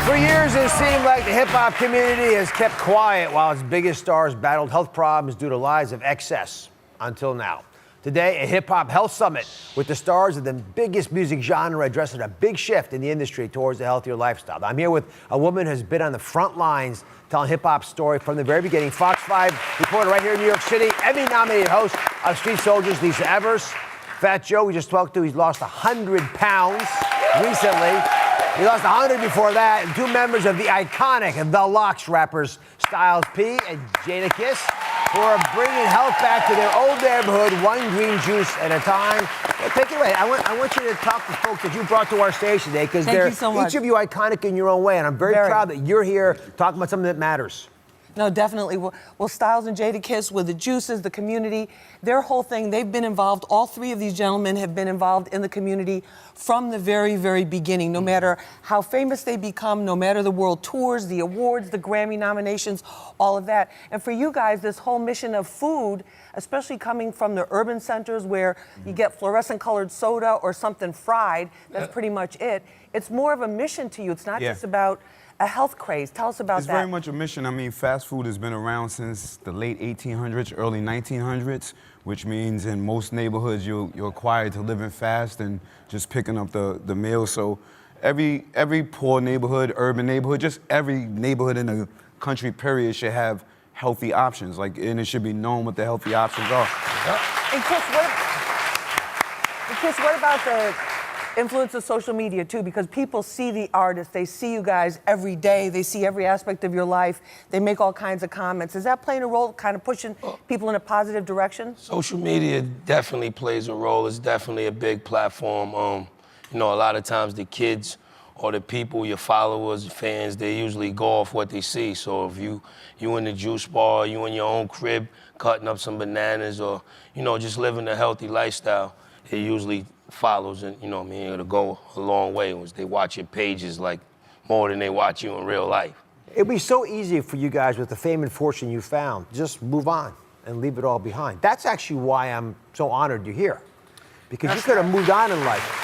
For years, it seemed like the hip-hop community has kept quiet while its biggest stars battled health problems due to lies of excess, until now. Today, a hip-hop health summit with the stars of the biggest music genre addressing a big shift in the industry towards a healthier lifestyle. I'm here with a woman who has been on the front lines telling hip-hop's story from the very beginning. Fox 5 reporter right here in New York City, Emmy-nominated host of Street Soldiers, Lisa Evers. Fat Joe, we just talked to, he's lost 100 pounds recently. He lost 100 before that. And two members of the iconic The Lox rappers, Styles P and Jadakiss, who are bringing health back to their old neighborhood, one green juice at a time. Well, take it away. I want you to talk to folks that you brought to our station today, because they're each of you iconic in your own way. And I'm very proud that you're here talking about something that matters. No, definitely. Well, Styles and Jadakiss with the juices, the community, their whole thing, they've been involved. All three of these gentlemen have been involved in the community from the very, very beginning. No matter how famous they become, no matter the world tours, the awards, the Grammy nominations, all of that. And for you guys, this whole mission of food, especially coming from the urban centers where you get fluorescent colored soda or something fried, that's pretty much it. It's more of a mission to you. It's not just about a health craze. Tell us about that. It's very much a mission. I mean, fast food has been around since the late 1800s, early 1900s, which means in most neighborhoods you're required to live in fast and just picking up the meal. So every poor neighborhood, urban neighborhood, just every neighborhood in the country, period, should have healthy options. And it should be known what the healthy options are. And Kiss, what about the influence of social media too? Because people see the artists, they see you guys every day, they see every aspect of your life, they make all kinds of comments. Is that playing a role, kind of pushing people in a positive direction? Social media definitely plays a role. It's definitely a big platform. You know, a lot of times the kids or the people, your followers, fans, they usually go off what they see. So if you in the juice bar, you in your own crib cutting up some bananas, or, you know, just living a healthy lifestyle, it usually follows, and you know what I mean, it'll go a long way once they watch your pages like more than they watch you in real life. It'd be so easy for you guys with the fame and fortune you found, just move on and leave it all behind. That's actually why I'm so honored you're here, because you could have moved on in life.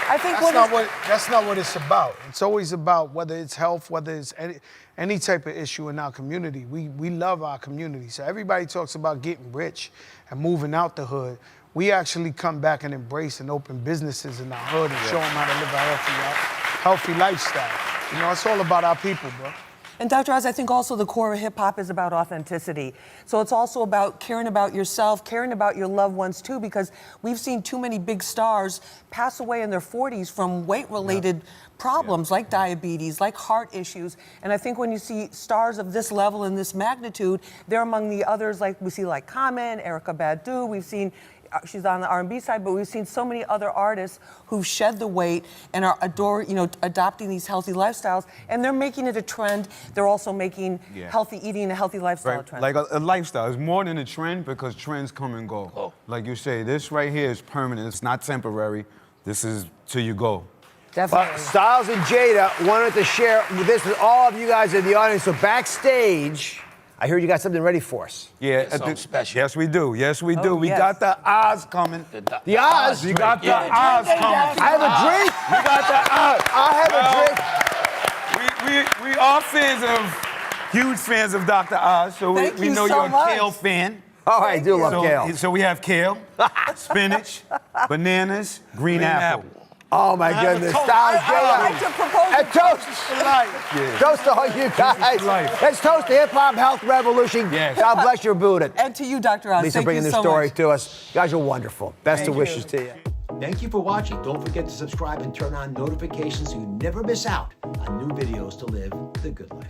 I think that's not what it's about. It's always about whether it's health, whether it's any type of issue in our community. We love our community. So everybody talks about getting rich and moving out the hood. We actually come back and embrace and open businesses in our hood and show them how to live a healthy lifestyle. You know, it's all about our people, bro. And Dr. Oz, I think also the core of hip-hop is about authenticity. So it's also about caring about yourself, caring about your loved ones too, because we've seen too many big stars pass away in their 40s from weight-related problems like diabetes, like heart issues. And I think when you see stars of this level and this magnitude, they're among the others, like we see like Common, Erykah Badu, we've seen she's on the R&B side, but we've seen so many other artists who've shed the weight and are adopting these healthy lifestyles, and they're making it a trend. They're also making healthy eating a healthy lifestyle a trend. Like a lifestyle. It's more than a trend, because trends come and go. Like you say, this right here is permanent. It's not temporary. This is till you go. Definitely. Styles and Jada wanted to share this with all of you guys in the audience. So backstage, I hear you got something ready for us. Yeah, something special. Yes, we do. Yes, we do. We got the Oz coming. The Oz? We got the Oz coming. I have a drink. We got the Oz. I have a drink. We are huge fans of Dr. Oz, so we know you're a kale fan. Oh, I do love kale. So we have kale, spinach, bananas, green apple. Oh my goodness, Styles, Jada, and toast. Toast to all you guys. Let's toast the hip-hop health revolution. Yes. God bless your Buddha. And to you, Dr. Oz. Lisa, bringing this story to us. You guys are wonderful. Best of wishes to you. Thank you for watching. Don't forget to subscribe and turn on notifications so you never miss out on new videos to live the good life.